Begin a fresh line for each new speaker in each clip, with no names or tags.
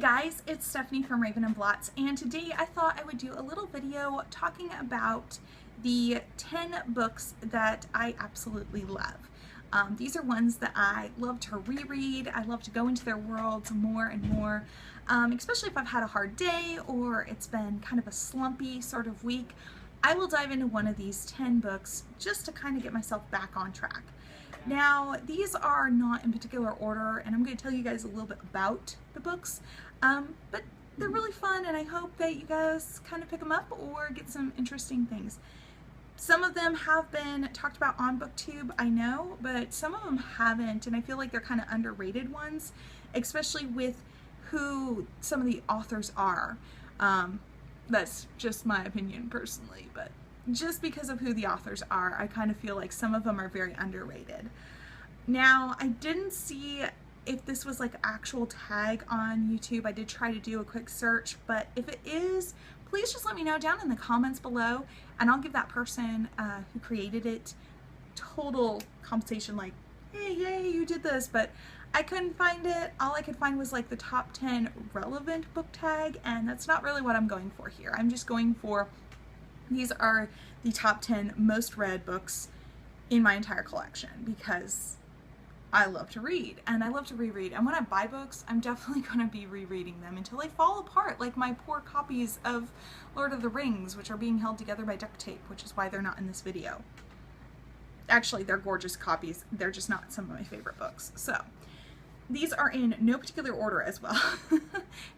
guys, it's Stephanie from Raven and Blots, and today I thought I would do a little video talking about the 10 books that I absolutely love. These are ones that I love to reread. I love to go into their worlds more and more, especially if I've had a hard day or it's been kind of a slumpy sort of week. I will dive into one of these 10 books just to kind of get myself back on track. Now, these are not in particular order, and I'm going to tell you guys a little bit about the books, but they're really fun, and I hope that you guys kind of pick them up or get some interesting things. Some of them have been talked about on BookTube, I know, but some of them haven't, and I feel like they're kind of underrated ones, especially with who some of the authors are. That's just my opinion personally, but just because of who the authors are, I kind of feel like some of them are very underrated. Now, I didn't see if this was like an actual tag on YouTube. I did try to do a quick search, but if it is, please just let me know down in the comments below, and I'll give that person who created it total compensation, like, hey, yay, you did this, but I couldn't find it. All I could find was like the top 10 relevant book tag, and that's not really what I'm going for here. I'm just going for these are the top 10 most read books in my entire collection because I love to read and I love to reread. And when I buy books, I'm definitely going to be rereading them until they fall apart, like my poor copies of Lord of the Rings, which are being held together by duct tape, which is why they're not in this video. Actually, they're gorgeous copies. They're just not some of my favorite books. So these are in no particular order as well.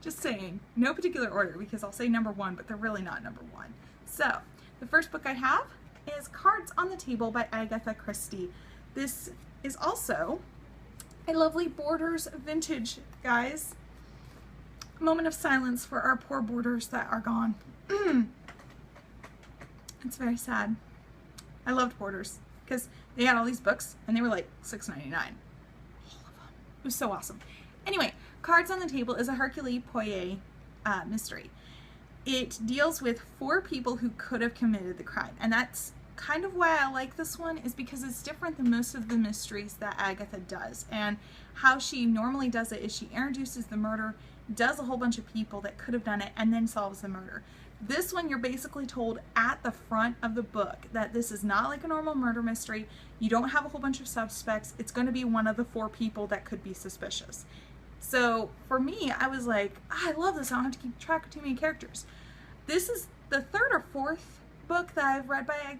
Just saying, no particular order, because I'll say number one, but they're really not number one. So, the first book I have is Cards on the Table by Agatha Christie. This is also a lovely Borders vintage, guys. A moment of silence for our poor Borders that are gone. It's very sad. I loved Borders because they had all these books and they were like $6.99. All of them. It was so awesome. Anyway, Cards on the Table is a Hercule Poirot mystery. It deals with 4 people who could have committed the crime, and that's kind of why I like this one, is because it's different than most of the mysteries that Agatha does. And how she normally does it is she introduces the murder, does a whole bunch of people that could have done it, and then solves the murder. This one, you're basically told at the front of the book that this is not like a normal murder mystery. You don't have a whole bunch of suspects. It's going to be one of the 4 people that could be suspicious. So for me, I was like, I love this. I don't have to keep track of too many characters. This is the third or fourth book that I've read by,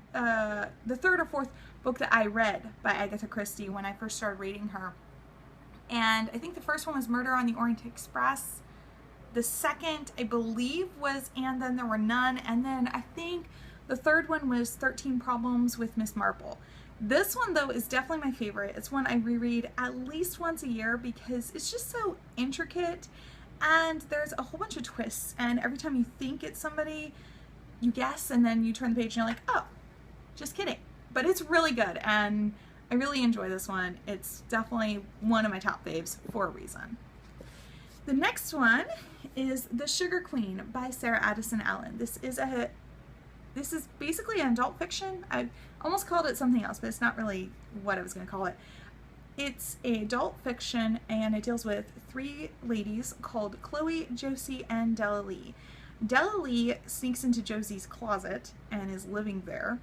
book that I read by Agatha Christie when I first started reading her. And I think the first one was Murder on the Orient Express. The second, I believe, was And Then There Were None. And then I think the third one was 13 Problems with Miss Marple. This one, though, is definitely my favorite. It's one I reread at least once a year because it's just so intricate and there's a whole bunch of twists, and every time you think it's somebody, you guess, and then you turn the page and you're like, oh, just kidding. But it's really good, and I really enjoy this one. It's definitely one of my top faves for a reason. The next one is The Sugar Queen by Sarah Addison Allen. This is basically an adult fiction. I almost called it something else, but it's not really what I was going to call it. It's an adult fiction, and it deals with 3 ladies called Chloe, Josie, and Della Lee. Della Lee sneaks into Josie's closet and is living there.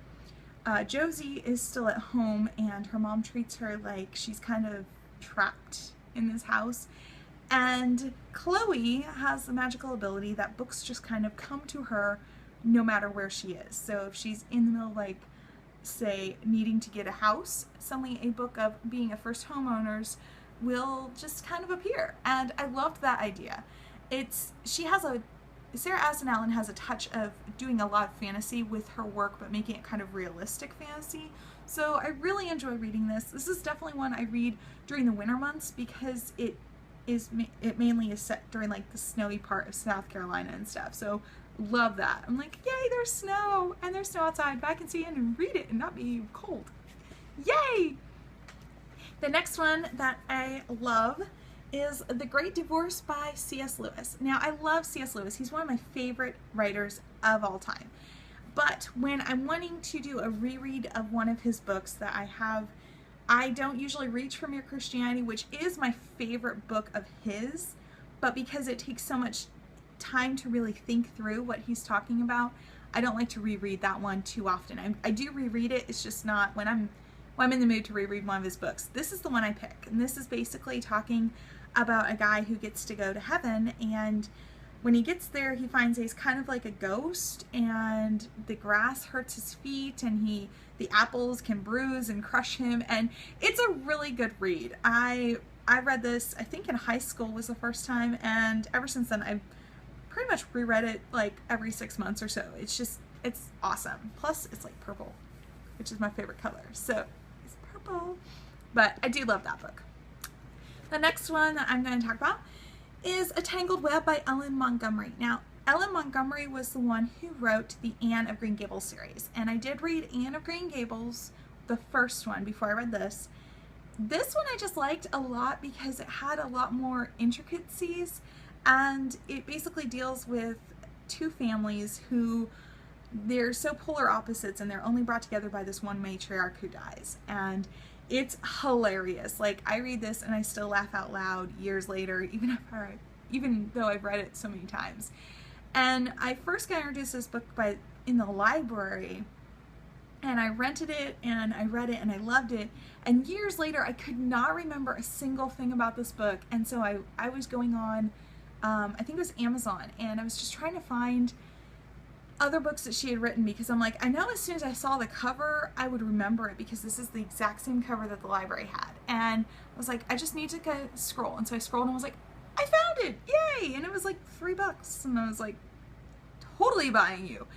Josie is still at home, and her mom treats her like she's kind of trapped in this house. And Chloe has the magical ability that books just kind of come to her no matter where she is. So if she's in the middle of, like, say, needing to get a house, suddenly a book of being a first homeowners will just kind of appear. And I loved that idea. Sarah Addison Allen has a touch of doing a lot of fantasy with her work, but making it kind of realistic fantasy. So I really enjoy reading this. This is definitely one I read during the winter months because it mainly is set during like the snowy part of South Carolina and stuff. So love that. I'm like, yay, there's snow, and there's snow outside, but I can see in and read it and not be cold. Yay! The next one that I love is The Great Divorce by C.S. Lewis. Now, I love C.S. Lewis. He's one of my favorite writers of all time. But when I'm wanting to do a reread of one of his books that I have, I don't usually reach for Mere Christianity, which is my favorite book of his, but because it takes so much time to really think through what he's talking about, I don't like to reread that one too often. I do reread it, it's just not when I'm in the mood to reread one of his books. This is the one I pick, and this is basically talking about a guy who gets to go to heaven, and when he gets there, he finds he's kind of like a ghost, and the grass hurts his feet, and the apples can bruise and crush him, and it's a really good read. I read this, I think in high school was the first time, and ever since then I've pretty much reread it like every 6 months or so. It's awesome. Plus it's like purple, which is my favorite color, so it's purple. But I do love that book. The next one that I'm going to talk about is A Tangled Web by Ellen Montgomery. Now, Ellen Montgomery was the one who wrote the Anne of Green Gables series, and I did read Anne of Green Gables, the first one, before I read this. This one I just liked a lot because it had a lot more intricacies, and it basically deals with two families who they're so polar opposites, and they're only brought together by this one matriarch who dies, and it's hilarious. Like, I read this and I still laugh out loud years later, even though I've read it so many times. And I first got introduced to this book in the library, and I rented it and I read it and I loved it. And years later, I could not remember a single thing about this book, and so I was going on, I think it was Amazon, and I was just trying to find other books that she had written, because I'm like, I know as soon as I saw the cover I would remember it, because this is the exact same cover that the library had. And I was like, I just need to go scroll, and so I scrolled and was like, I found it, yay! And it was like $3, and I was like, totally buying you.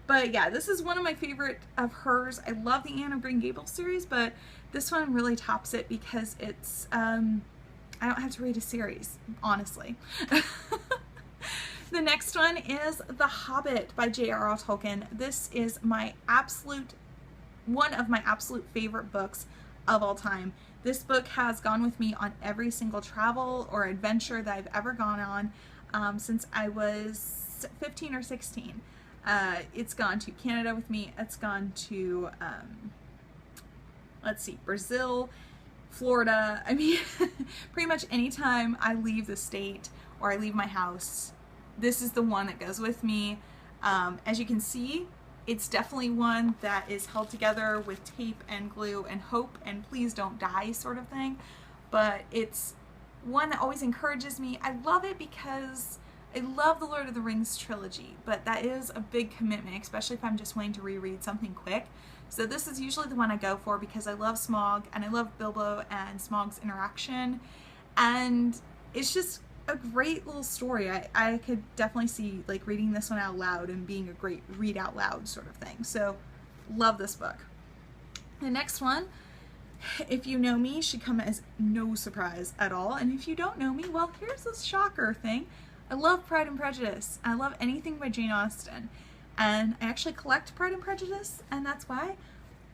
But yeah, this is one of my favorite of hers. I love the Anne of Green Gables series, but this one really tops it because it's I don't have to read a series, honestly. The next one is The Hobbit by J.R.R. Tolkien. This is one of my absolute favorite books of all time. This book has gone with me on every single travel or adventure that I've ever gone on since I was 15 or 16. It's gone to Canada with me. It's gone to, let's see, Brazil, Florida. I mean, pretty much anytime I leave the state or I leave my house, this is the one that goes with me. As you can see, it's definitely one that is held together with tape and glue and hope and please don't die sort of thing. But it's one that always encourages me. I love it because I love the Lord of the Rings trilogy, but that is a big commitment, especially if I'm just wanting to reread something quick. So this is usually the one I go for because I love Smaug and I love Bilbo and Smaug's interaction, and it's just a great little story. I could definitely see like reading this one out loud and being a great read out loud sort of thing. So love this book. The next one, if you know me, should come as no surprise at all. And if you don't know me, well, here's this shocker thing. I love Pride and Prejudice. I love anything by Jane Austen. And I actually collect Pride and Prejudice, and that's why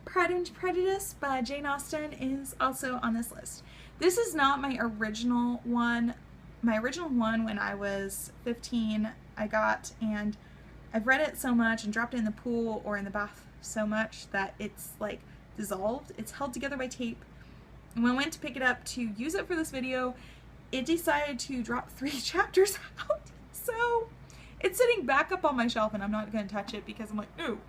Pride and Prejudice by Jane Austen is also on this list. This is not my original one. My original one when I was 15 I got, and I've read it so much and dropped it in the pool or in the bath so much that it's like dissolved. It's held together by tape. And when I went to pick it up to use it for this video, it decided to drop 3 chapters out. So it's sitting back up on my shelf and I'm not going to touch it because I'm like, ooh.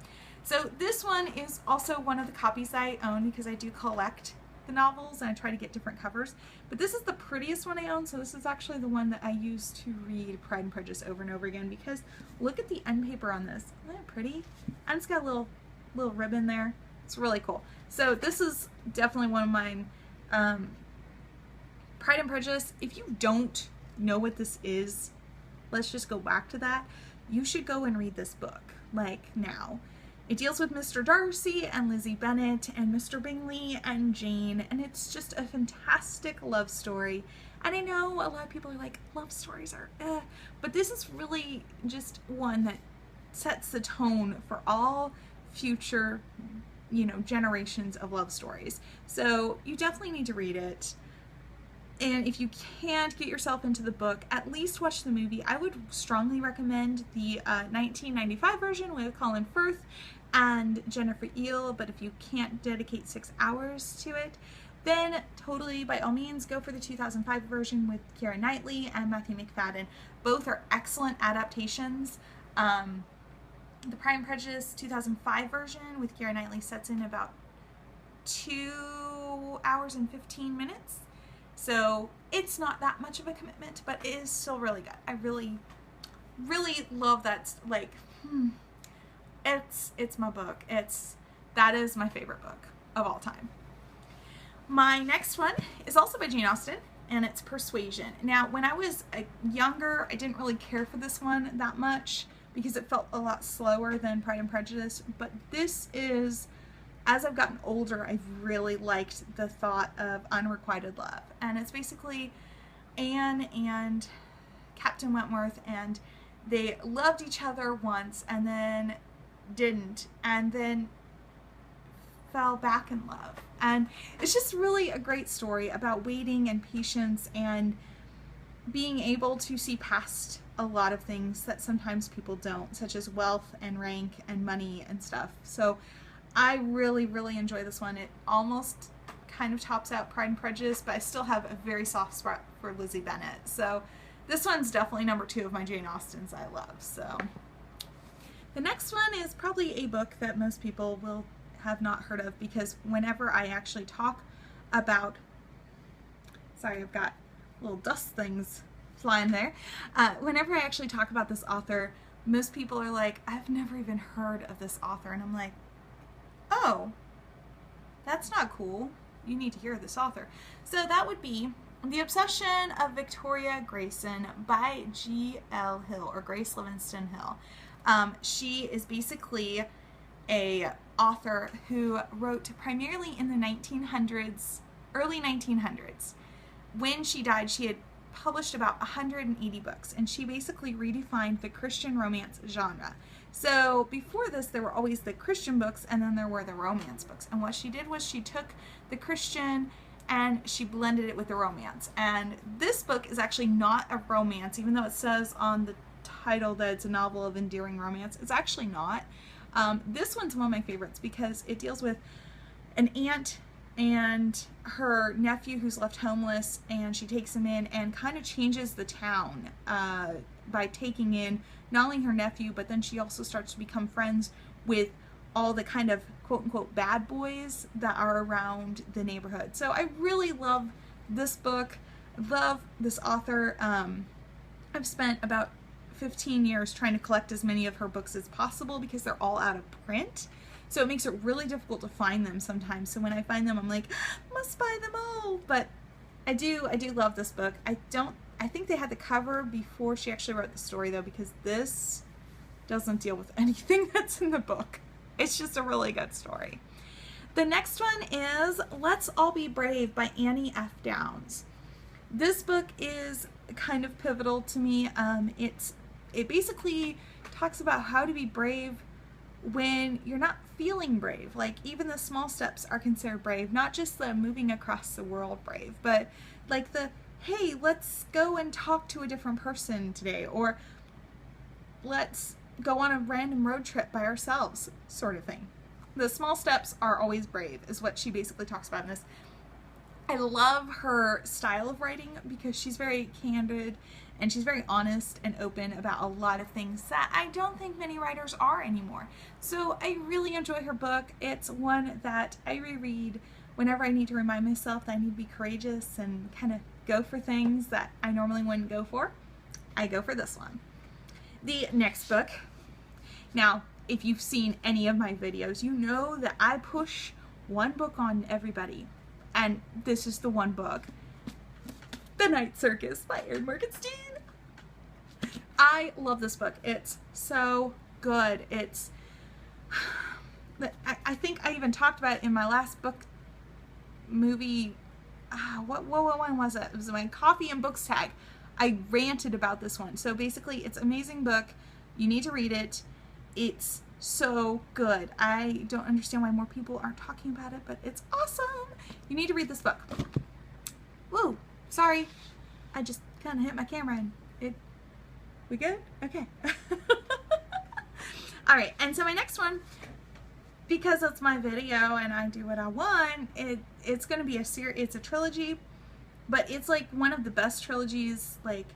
So this one is also one of the copies that I own because I do collect the novels and I try to get different covers. But this is the prettiest one I own, so this is actually the one that I use to read Pride and Prejudice over and over again, because look at the end paper on this. Isn't that pretty? And it's got a little ribbon there. It's really cool. So this is definitely one of mine. Pride and Prejudice, if you don't know what this is, let's just go back to that. You should go and read this book, like now. It deals with Mr. Darcy and Lizzie Bennet and Mr. Bingley and Jane, and it's just a fantastic love story. And I know a lot of people are like, love stories are but this is really just one that sets the tone for all future, you know, generations of love stories. So you definitely need to read it. And if you can't get yourself into the book, at least watch the movie. I would strongly recommend the 1995 version with Colin Firth and Jennifer Eel, but if you can't dedicate 6 hours to it, then totally, by all means, go for the 2005 version with Keira Knightley and Matthew McFadden. Both are excellent adaptations. The Pride and Prejudice 2005 version with Keira Knightley sets in about 2 hours and 15 minutes. So it's not that much of a commitment, but it is still really good. I really, really love that. Like, it's my book. That is my favorite book of all time. My next one is also by Jane Austen, and it's Persuasion. Now, when I was younger, I didn't really care for this one that much because it felt a lot slower than Pride and Prejudice, but this is, as I've gotten older, I've really liked the thought of unrequited love. And it's basically Anne and Captain Wentworth, and they loved each other once and then didn't, and then fell back in love. And it's just really a great story about waiting and patience and being able to see past a lot of things that sometimes people don't, such as wealth and rank and money and stuff. So I really, really enjoy this one. It almost kind of tops out Pride and Prejudice, but I still have a very soft spot for Lizzie Bennet. So this one's definitely number 2 of my Jane Austens I love. So the next one is probably a book that most people will have not heard of, because whenever I actually talk about, sorry, I've got little dust things flying there. Whenever I actually talk about this author, most people are like, I've never even heard of this author. And I'm like, oh, that's not cool. You need to hear this author. So that would be The Obsession of Victoria Grayson by G.L. Hill, or Grace Livingston Hill. She is basically a author who wrote primarily in the 1900s, early 1900s. When she died, she had published about 180 books, and she basically redefined the Christian romance genre. So before this, there were always the Christian books, and then there were the romance books. And what she did was she took the Christian and she blended it with the romance. And this book is actually not a romance, even though it says on the title that it's a novel of endearing romance. It's actually not. This one's one of my favorites because it deals with an aunt and her nephew who's left homeless, and she takes him in and kind of changes the town by taking in not only her nephew, but then she also starts to become friends with all the kind of quote-unquote bad boys that are around the neighborhood. So I really love this book, love this author. I've spent about 15 years trying to collect as many of her books as possible because they're all out of print. So it makes it really difficult to find them sometimes. So when I find them, I'm like, must buy them all. But I do love this book. I think they had the cover before she actually wrote the story though, because this doesn't deal with anything that's in the book. It's just a really good story. The next one is Let's All Be Brave by Annie F. Downs. This book is kind of pivotal to me. It basically talks about how to be brave when you're not feeling brave. Like, even the small steps are considered brave, not just the moving across the world brave, but like the, hey, let's go and talk to a different person today, or let's go on a random road trip by ourselves sort of thing. The small steps are always brave is what she basically talks about in this. I love her style of writing because she's very candid and she's very honest and open about a lot of things that I don't think many writers are anymore. So I really enjoy her book. It's one that I reread whenever I need to remind myself that I need to be courageous and kind of go for things that I normally wouldn't go for. I go for this one. The next book. Now, if you've seen any of my videos, you know that I push one book on everybody. And this is the one book. Goodnight Circus by Erin Morgenstein. I love this book. It's so good. It's, I think I even talked about it in my last book movie. What one was it? It was my Coffee and Books tag. I ranted about this one. So basically, it's an amazing book. You need to read it. It's so good. I don't understand why more people aren't talking about it, but it's awesome. You need to read this book. Whoa, sorry. I just kind of hit my camera and we good? Okay. All right, and so my next one because it's my video and I do what I want, it's going to be it's a trilogy, but it's like one of the best trilogies. Like,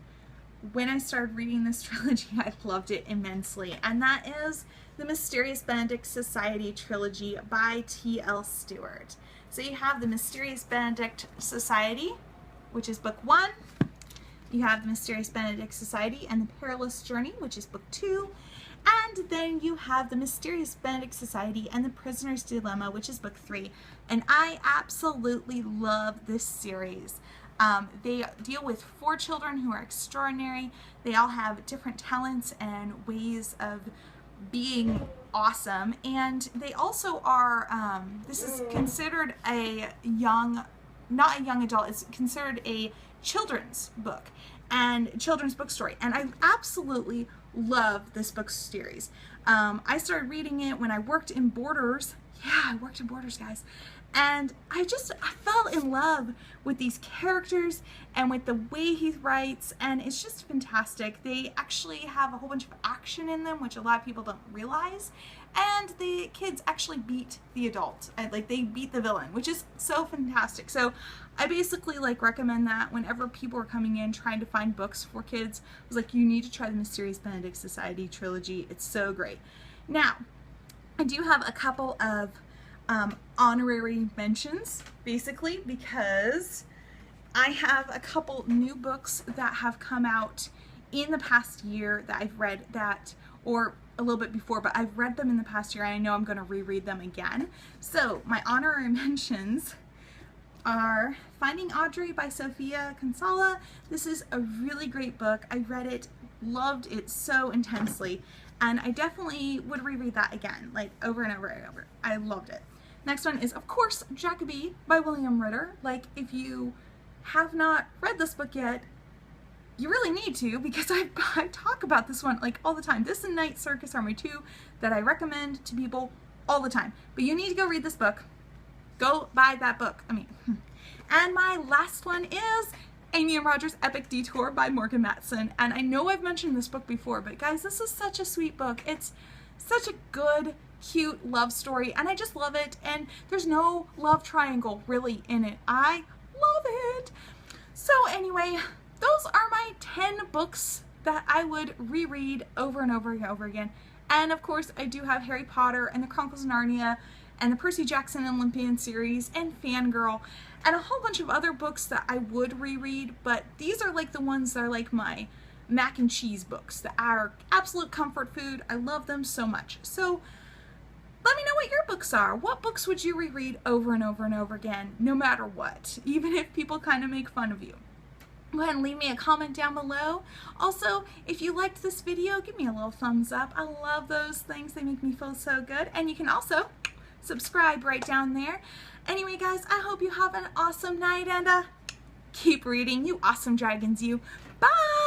when I started reading this trilogy, I loved it immensely, and that is the Mysterious Benedict Society trilogy by T.L. Stewart. So you have the Mysterious Benedict Society, which is book 1. You have the Mysterious Benedict Society and the Perilous Journey, which is book 2. And then you have the Mysterious Benedict Society and the Prisoner's Dilemma, which is book 3. And I absolutely love this series. They deal with 4 children who are extraordinary. They all have different talents and ways of being awesome. And they also are, this is considered a not a young adult, it's considered a children's book and children's book story. And I absolutely love this book series. I started reading it when I worked in Borders. Yeah, I worked in Borders, guys. And I fell in love with these characters and with the way he writes, and it's just fantastic. They actually have a whole bunch of action in them, which a lot of people don't realize. And the kids actually beat the adult, and like they beat the villain, which is so fantastic. So I basically like recommend that whenever people are coming in trying to find books for kids. I was like, you need to try the Mysterious Benedict Society trilogy. It's so great. Now, I do have a couple of honorary mentions, basically, because I have a couple new books that have come out in the past year that I've read or a little bit before, but I've read them in the past year and I know I'm going to reread them again. So my honorary mentions are Finding Audrey by Sofia Kinsella. This is a really great book. I read it, loved it so intensely, and I definitely would reread that again, like over and over and over. I loved it. Next one is, of course, Jacobi by William Ritter. Like, if you have not read this book yet, you really need to, because I talk about this one like all the time. This and Goodnight Circus are my 2 that I recommend to people all the time. But you need to go read this book. Go buy that book. And my last one is Amy and Roger's Epic Detour by Morgan Matson. And I know I've mentioned this book before, but guys, this is such a sweet book. It's such a good, cute love story, and I just love it. And there's no love triangle really in it. I love it. So anyway, those are my 10 books that I would reread over and over and over again. And of course, I do have Harry Potter and the Chronicles of Narnia and the Percy Jackson and Olympian series and Fangirl and a whole bunch of other books that I would reread, but these are like the ones that are like my mac and cheese books that are absolute comfort food. I love them so much. So let me know what your books are. What books would you reread over and over and over again, no matter what, even if people kind of make fun of you? Go ahead and leave me a comment down below. Also, if you liked this video, give me a little thumbs up. I love those things. They make me feel so good. And you can also subscribe right down there. Anyway, guys, I hope you have an awesome night, and keep reading, you awesome dragons, you. Bye!